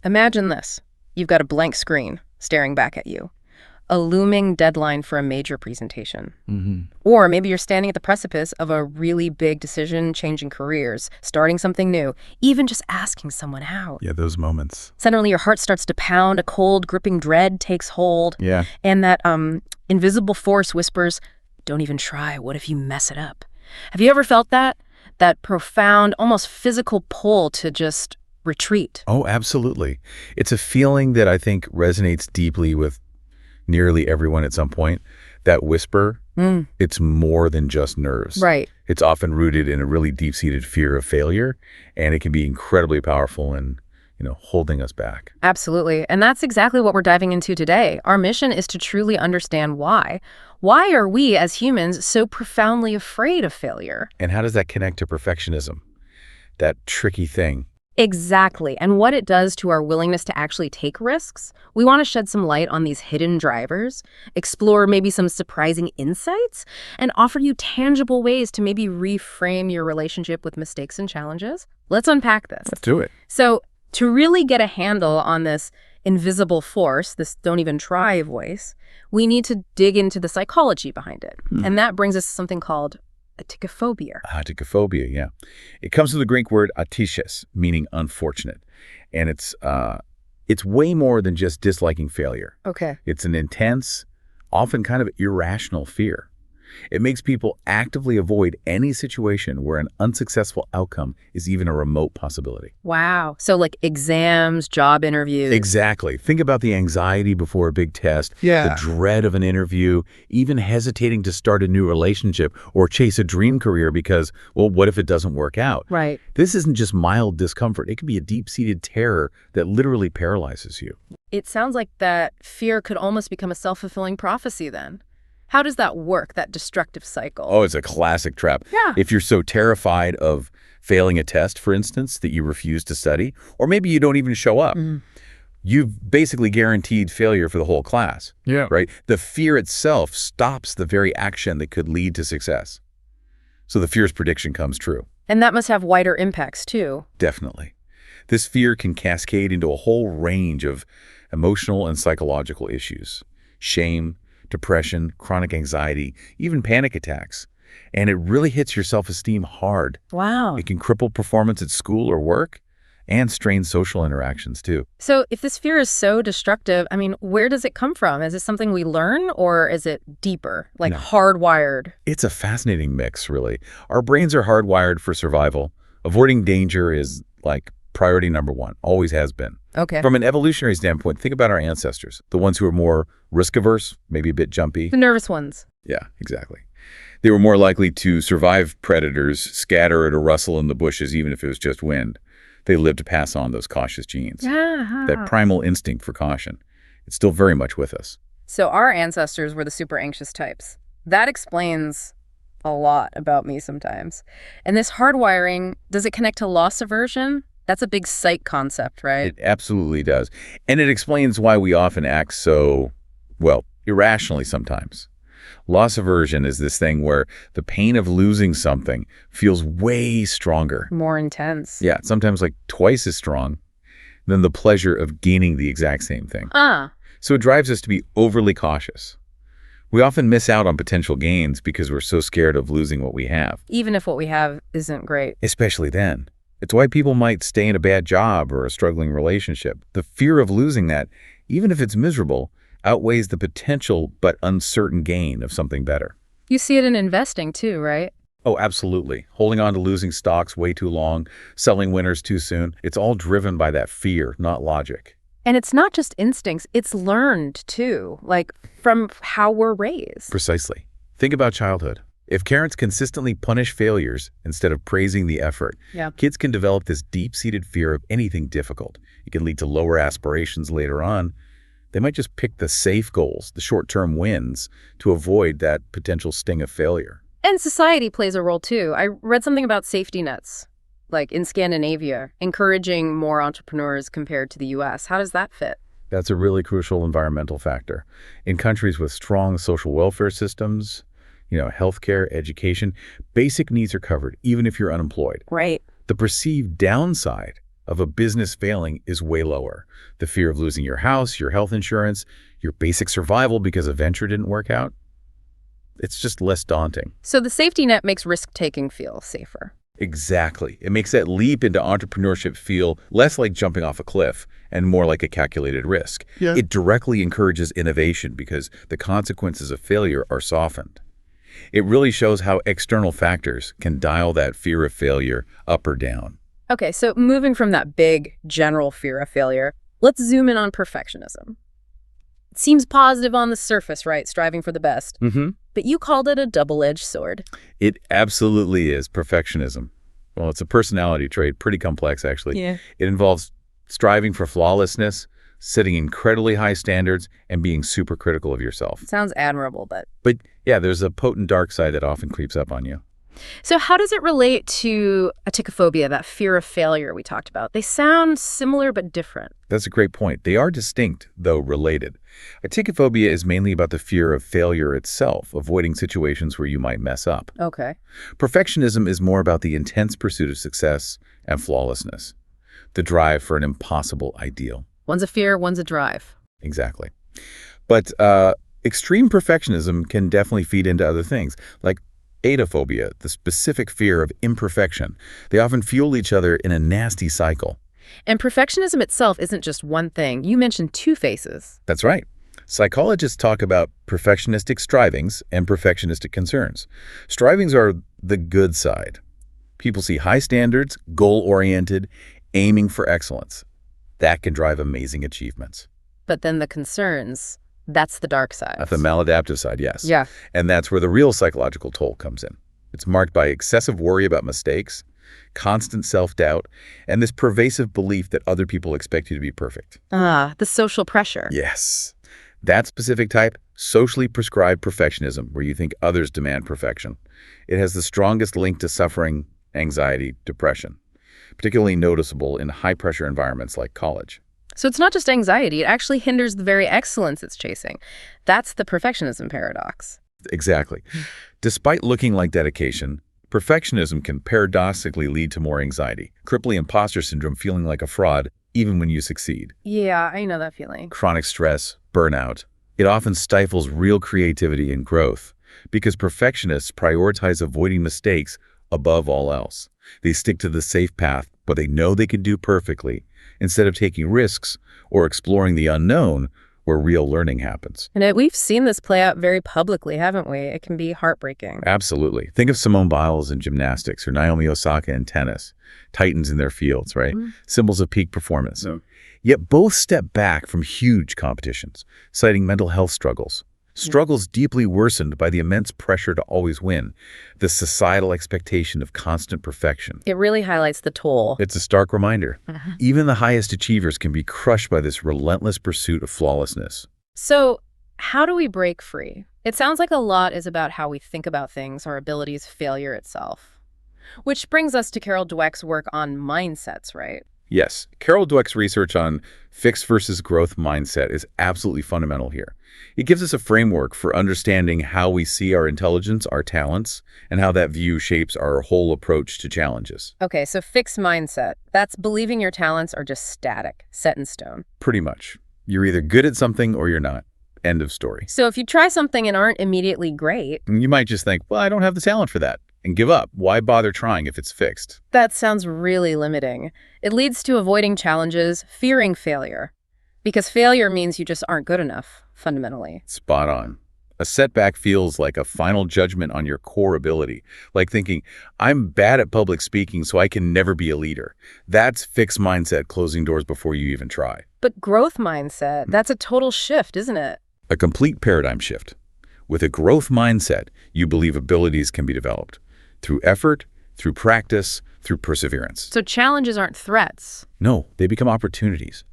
Imagine this. You've got a blank screen staring back at you, a looming deadline for a major presentation. Or maybe you're standing at the precipice of a really big decision, changing careers, starting something new, even just asking someone out. Yeah, those moments. Suddenly your heart starts to pound, a cold, gripping dread takes hold. Yeah. And that invisible force whispers, don't even try, what if you mess it up? Have you ever felt that? That profound, almost physical pull to just retreat? Oh, absolutely. It's a feeling that I think resonates deeply with nearly everyone at some point. That whisper, it's more than just nerves. Right. It's often rooted in a really deep-seated fear of failure, and it can be incredibly powerful in, holding us back. Absolutely. And that's exactly what we're diving into today. Our mission is to truly understand why. Why are we as humans so profoundly afraid of failure? And how does that connect to perfectionism? That tricky thing. Exactly. And what it does to our willingness to actually take risks. We want to shed some light on these hidden drivers, explore maybe some surprising insights, and offer you tangible ways to maybe reframe your relationship with mistakes and challenges. Let's unpack this. Let's do it. So to really get a handle on this invisible force, this don't even try voice, we need to dig into the psychology behind it. And that brings us to something called aticophobia. Aticophobia, yeah. It comes from the Greek word atisches, meaning unfortunate. And it's way more than just disliking failure. Okay. It's an intense, often kind of irrational fear. It makes people actively avoid any situation where an unsuccessful outcome is even a remote possibility. Wow. So like exams, job interviews. Exactly. Think about the anxiety before a big test, the dread of an interview, even hesitating to start a new relationship or chase a dream career because, well, what if it doesn't work out? Right. This isn't just mild discomfort. It can be a deep-seated terror that literally paralyzes you. It sounds like that fear could almost become a self-fulfilling prophecy then. How does that work, that destructive cycle? Oh, it's a classic trap. Yeah. If you're so terrified of failing a test, for instance, that you refuse to study, or maybe you don't even show up, you've basically guaranteed failure for the whole class. Yeah. Right? The fear itself stops the very action that could lead to success. So the fear's prediction comes true. And that must have wider impacts too. Definitely. This fear can cascade into a whole range of emotional and psychological issues. Shame, depression, chronic anxiety, even panic attacks. And it really hits your self-esteem hard. Wow. It can cripple performance at school or work and strain social interactions too. So if this fear is so destructive, where does it come from? Is it something we learn or is it deeper, like hardwired? It's a fascinating mix, really. Our brains are hardwired for survival. Avoiding danger is like priority number one, always has been. Okay. From an evolutionary standpoint, think about our ancestors, the ones who are more risk-averse, maybe a bit jumpy. The nervous ones. Yeah, exactly. They were more likely to survive predators, scatter or to rustle in the bushes, even if it was just wind. They lived to pass on those cautious genes. That primal instinct for caution. It's still very much with us. So our ancestors were the super anxious types. That explains a lot about me sometimes. And this hardwiring, does it connect to loss aversion? That's a big psych concept, right? It absolutely does. And it explains why we often act so, irrationally sometimes. Loss aversion is this thing where the pain of losing something feels way stronger. More intense. Yeah, sometimes like twice as strong than the pleasure of gaining the exact same thing. So it drives us to be overly cautious. We often miss out on potential gains because we're so scared of losing what we have. Even if what we have isn't great. Especially then. It's why people might stay in a bad job or a struggling relationship. The fear of losing that, even if it's miserable, outweighs the potential but uncertain gain of something better. You see it in investing too, right? Oh, absolutely. Holding on to losing stocks way too long, selling winners too soon. It's all driven by that fear, not logic. And it's not just instincts, it's learned too, like from how we're raised. Precisely. Think about childhood. If parents consistently punish failures instead of praising the effort, kids can develop this deep-seated fear of anything difficult. It can lead to lower aspirations later on. They might just pick the safe goals, the short-term wins, to avoid that potential sting of failure. And society plays a role too. I read something about safety nets, like in Scandinavia, encouraging more entrepreneurs compared to the US. How does that fit? That's a really crucial environmental factor. In countries with strong social welfare systems, healthcare, education, basic needs are covered, even if you're unemployed. Right. The perceived downside of a business failing is way lower. The fear of losing your house, your health insurance, your basic survival because a venture didn't work out, it's just less daunting. So the safety net makes risk-taking feel safer. Exactly. It makes that leap into entrepreneurship feel less like jumping off a cliff and more like a calculated risk. Yeah. It directly encourages innovation because the consequences of failure are softened. It really shows how external factors can dial that fear of failure up or down. Okay, so moving from that big, general fear of failure, let's zoom in on perfectionism. It seems positive on the surface, right? Striving for the best. But you called it a double-edged sword. It absolutely is perfectionism. Well, it's a personality trait, pretty complex, actually. Yeah. It involves striving for flawlessness, setting incredibly high standards, and being super critical of yourself. Sounds admirable, but... But yeah, there's a potent dark side that often creeps up on you. So how does it relate to aticophobia, that fear of failure we talked about? They sound similar but different. That's a great point. They are distinct, though related. Aticophobia is mainly about the fear of failure itself, avoiding situations where you might mess up. Okay. Perfectionism is more about the intense pursuit of success and flawlessness, the drive for an impossible ideal. One's a fear, one's a drive. Exactly. But extreme perfectionism can definitely feed into other things, like adophobia, the specific fear of imperfection. They often fuel each other in a nasty cycle. And perfectionism itself isn't just one thing. You mentioned two faces. That's right. Psychologists talk about perfectionistic strivings and perfectionistic concerns. Strivings are the good side. People see high standards, goal-oriented, aiming for excellence. That can drive amazing achievements. But then the concerns, that's the dark side. That's the maladaptive side, yes. Yeah. And that's where the real psychological toll comes in. It's marked by excessive worry about mistakes, constant self-doubt, and this pervasive belief that other people expect you to be perfect. Ah, the social pressure. Yes. That specific type, socially prescribed perfectionism, where you think others demand perfection. It has the strongest link to suffering, anxiety, depression, particularly noticeable in high-pressure environments like college. So it's not just anxiety, it actually hinders the very excellence it's chasing. That's the perfectionism paradox. Exactly. Despite looking like dedication, perfectionism can paradoxically lead to more anxiety, crippling imposter syndrome, feeling like a fraud, even when you succeed. Yeah, I know that feeling. Chronic stress, burnout. It often stifles real creativity and growth because perfectionists prioritize avoiding mistakes above all else. They stick to the safe path, but they know they can do perfectly instead of taking risks or exploring the unknown where real learning happens. And we've seen this play out very publicly, haven't we? It can be heartbreaking. Absolutely. Think of Simone Biles in gymnastics or Naomi Osaka in tennis. Titans in their fields, right? Symbols of peak performance. No. Yet both step back from huge competitions, citing mental health struggles. Struggles deeply worsened by the immense pressure to always win, the societal expectation of constant perfection. It really highlights the toll. It's a stark reminder. Even the highest achievers can be crushed by this relentless pursuit of flawlessness. So how do we break free? It sounds like a lot is about how we think about things, our abilities, failure itself. Which brings us to Carol Dweck's work on mindsets, right? Yes, Carol Dweck's research on fixed versus growth mindset is absolutely fundamental here. It gives us a framework for understanding how we see our intelligence, our talents, and how that view shapes our whole approach to challenges. Okay, so fixed mindset. That's believing your talents are just static, set in stone. Pretty much. You're either good at something or you're not. End of story. So if you try something and aren't immediately great... You might just think, well, I don't have the talent for that, and give up. Why bother trying if it's fixed? That sounds really limiting. It leads to avoiding challenges, fearing failure. Because failure means you just aren't good enough, fundamentally. Spot on. A setback feels like a final judgment on your core ability, like thinking, I'm bad at public speaking, so I can never be a leader. That's fixed mindset, closing doors before you even try. But growth mindset, that's a total shift, isn't it? A complete paradigm shift. With a growth mindset, you believe abilities can be developed through effort, through practice, through perseverance. So challenges aren't threats. No, they become opportunities.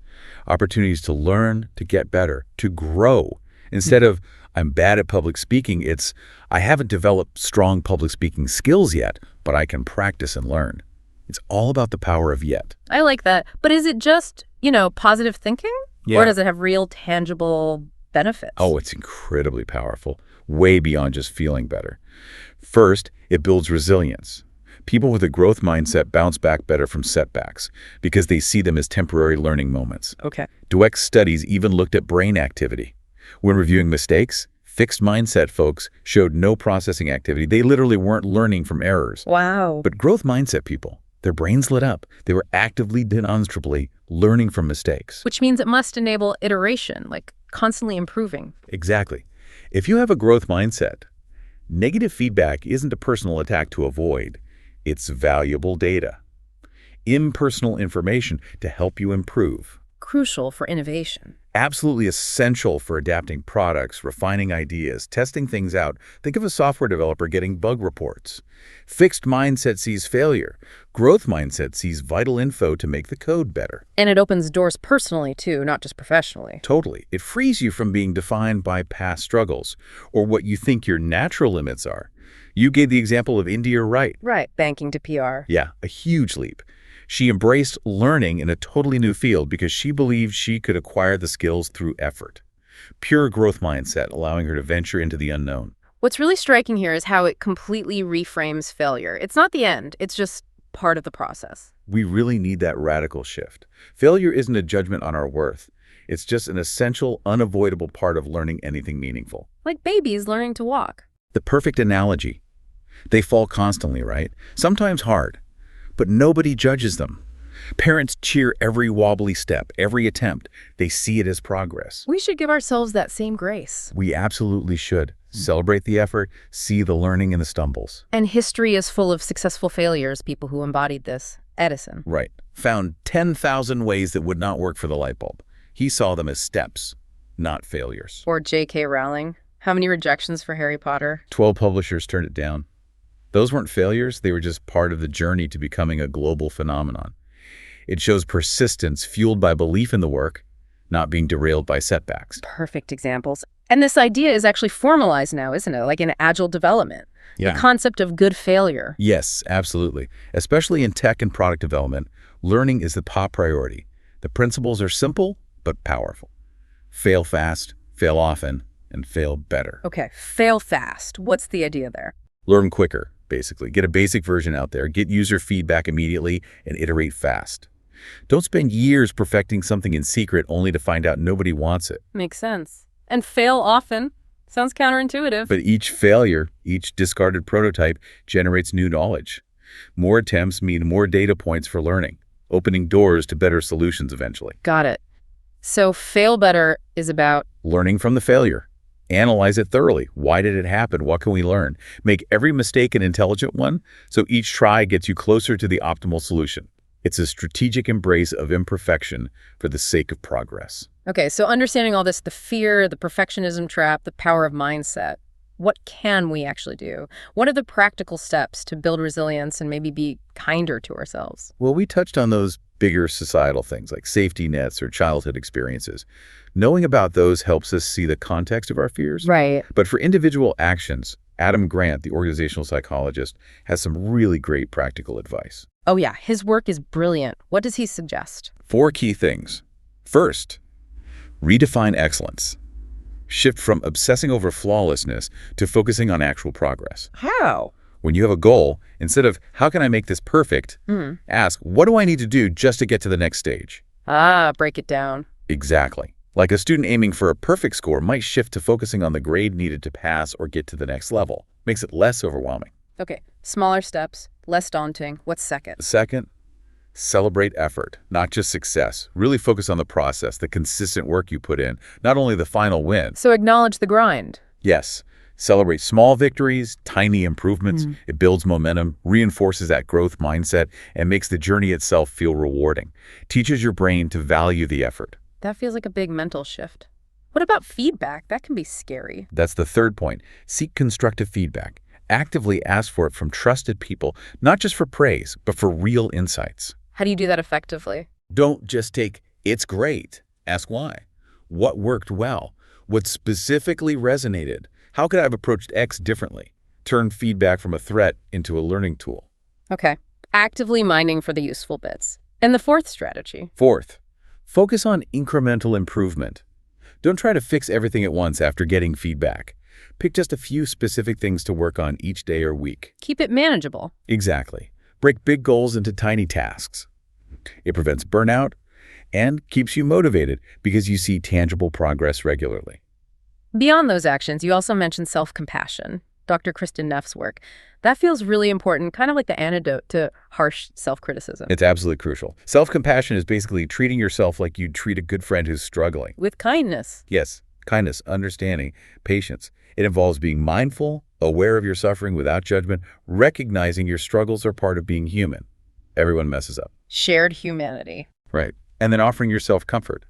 Opportunities to learn, to get better, to grow. Instead of, I'm bad at public speaking, it's, I haven't developed strong public speaking skills yet, but I can practice and learn. It's all about the power of yet. I like that. But is it just, positive thinking? Yeah. Or does it have real tangible benefits? Oh, it's incredibly powerful, way beyond just feeling better. First, it builds resilience. People with a growth mindset bounce back better from setbacks because they see them as temporary learning moments. Okay. Dweck's studies even looked at brain activity. When reviewing mistakes, fixed mindset folks showed no processing activity. They literally weren't learning from errors. Wow. But growth mindset people, their brains lit up. They were actively, demonstrably learning from mistakes. Which means it must enable iteration, like constantly improving. Exactly. If you have a growth mindset, negative feedback isn't a personal attack to avoid. It's valuable data, impersonal information to help you improve. Crucial for innovation. Absolutely essential for adapting products, refining ideas, testing things out. Think of a software developer getting bug reports. Fixed mindset sees failure. Growth mindset sees vital info to make the code better. And it opens doors personally, too, not just professionally. Totally. It frees you from being defined by past struggles or what you think your natural limits are. You gave the example of India Wright. Right, banking to PR. Yeah, a huge leap. She embraced learning in a totally new field because she believed she could acquire the skills through effort. Pure growth mindset, allowing her to venture into the unknown. What's really striking here is how it completely reframes failure. It's not the end, it's just part of the process. We really need that radical shift. Failure isn't a judgment on our worth. It's just an essential, unavoidable part of learning anything meaningful. Like babies learning to walk. The perfect analogy. They fall constantly, right? Sometimes hard, but nobody judges them. Parents cheer every wobbly step, every attempt. They see it as progress. We should give ourselves that same grace. We absolutely should. Celebrate the effort, see the learning in the stumbles. And history is full of successful failures, people who embodied this. Edison. Right. Found 10,000 ways that would not work for the light bulb. He saw them as steps, not failures. Or J.K. Rowling. How many rejections for Harry Potter? 12 publishers turned it down. Those weren't failures, they were just part of the journey to becoming a global phenomenon. It shows persistence fueled by belief in the work, not being derailed by setbacks. Perfect examples. And this idea is actually formalized now, isn't it? Like in agile development. Yeah. The concept of good failure. Yes, absolutely. Especially in tech and product development, learning is the top priority. The principles are simple, but powerful. Fail fast, fail often, and fail better. Okay, fail fast. What's the idea there? Learn quicker, basically. Get a basic version out there, get user feedback immediately, and iterate fast. Don't spend years perfecting something in secret only to find out nobody wants it. Makes sense. And fail often. Sounds counterintuitive. But each failure, each discarded prototype generates new knowledge. More attempts mean more data points for learning, opening doors to better solutions eventually. Got it. So fail better is about learning from the failure. Analyze it thoroughly. Why did it happen? What can we learn? Make every mistake an intelligent one, so each try gets you closer to the optimal solution. It's a strategic embrace of imperfection for the sake of progress. Okay, so understanding all this, the fear, the perfectionism trap, the power of mindset, what can we actually do? What are the practical steps to build resilience and maybe be kinder to ourselves? Well, we touched on those bigger societal things like safety nets or childhood experiences. Knowing about those helps us see the context of our fears. Right. But for individual actions, Adam Grant, the organizational psychologist, has some really great practical advice. Oh yeah, his work is brilliant. What does he suggest? 4 key things. First, redefine excellence. Shift from obsessing over flawlessness to focusing on actual progress. How? When you have a goal, instead of, how can I make this perfect? Ask, what do I need to do just to get to the next stage? Break it down. Exactly. Like a student aiming for a perfect score might shift to focusing on the grade needed to pass or get to the next level. Makes it less overwhelming. Okay, smaller steps, less daunting. What's second? Second, celebrate effort, not just success. Really focus on the process, the consistent work you put in, not only the final win. So acknowledge the grind. Yes. Celebrate small victories, tiny improvements. It builds momentum, reinforces that growth mindset, and makes the journey itself feel rewarding. Teaches your brain to value the effort. That feels like a big mental shift. What about feedback? That can be scary. That's the third point. Seek constructive feedback. Actively ask for it from trusted people, not just for praise, but for real insights. How do you do that effectively? Don't just take, it's great. Ask why. What worked well? What specifically resonated? How could I have approached X differently? Turn feedback from a threat into a learning tool. Okay. Actively mining for the useful bits. And the fourth strategy? Fourth, focus on incremental improvement. Don't try to fix everything at once after getting feedback. Pick just a few specific things to work on each day or week. Keep it manageable. Exactly. Break big goals into tiny tasks. It prevents burnout and keeps you motivated because you see tangible progress regularly. Beyond those actions, you also mentioned self-compassion, Dr. Kristen Neff's work. That feels really important, kind of like the antidote to harsh self-criticism. It's absolutely crucial. Self-compassion is basically treating yourself like you'd treat a good friend who's struggling. With kindness. Yes, kindness, understanding, patience. It involves being mindful, aware of your suffering without judgment, recognizing your struggles are part of being human. Everyone messes up. Shared humanity. Right. And then offering yourself comfort.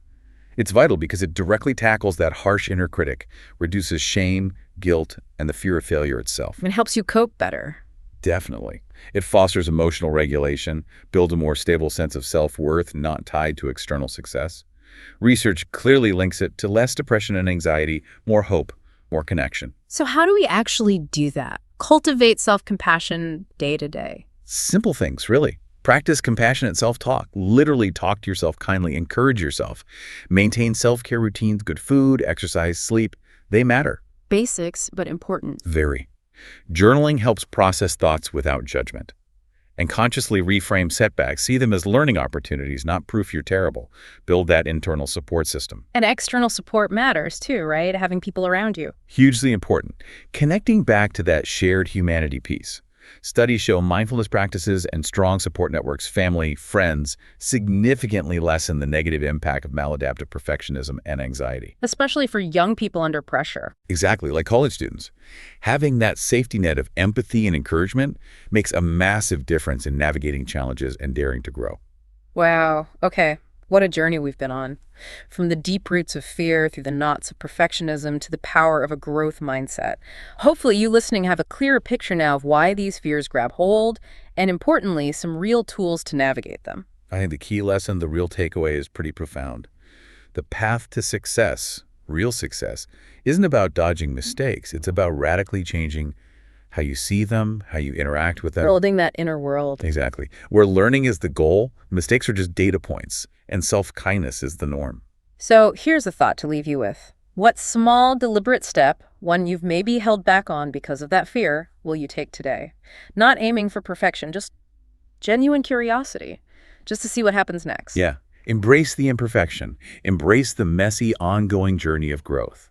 It's vital because it directly tackles that harsh inner critic, reduces shame, guilt, and the fear of failure itself. It helps you cope better. Definitely. It fosters emotional regulation, builds a more stable sense of self-worth not tied to external success. Research clearly links it to less depression and anxiety, more hope, more connection. So how do we actually do that? Cultivate self-compassion day to day? Simple things, really. Practice compassionate self-talk. Literally talk to yourself kindly. Encourage yourself. Maintain self-care routines, good food, exercise, sleep. They matter. Basics, but important. Very. Journaling helps process thoughts without judgment. And consciously reframe setbacks. See them as learning opportunities, not proof you're terrible. Build that internal support system. And external support matters too, right? Having people around you. Hugely important. Connecting back to that shared humanity piece. Studies show mindfulness practices and strong support networks, family, friends, significantly lessen the negative impact of maladaptive perfectionism and anxiety. Especially for young people under pressure. Exactly, like college students. Having that safety net of empathy and encouragement makes a massive difference in navigating challenges and daring to grow. Wow. Okay. What a journey we've been on. From the deep roots of fear through the knots of perfectionism to the power of a growth mindset. Hopefully you listening have a clearer picture now of why these fears grab hold, and importantly, some real tools to navigate them. I think the key lesson, the real takeaway is pretty profound. The path to success, real success, isn't about dodging mistakes. It's about radically changing how you see them, how you interact with them. Building that inner world. Exactly. Where learning is the goal, mistakes are just data points, and self-kindness is the norm. So here's a thought to leave you with. What small, deliberate step, one you've maybe held back on because of that fear, will you take today? Not aiming for perfection, just genuine curiosity, just to see what happens next. Yeah. Embrace the imperfection. Embrace the messy, ongoing journey of growth.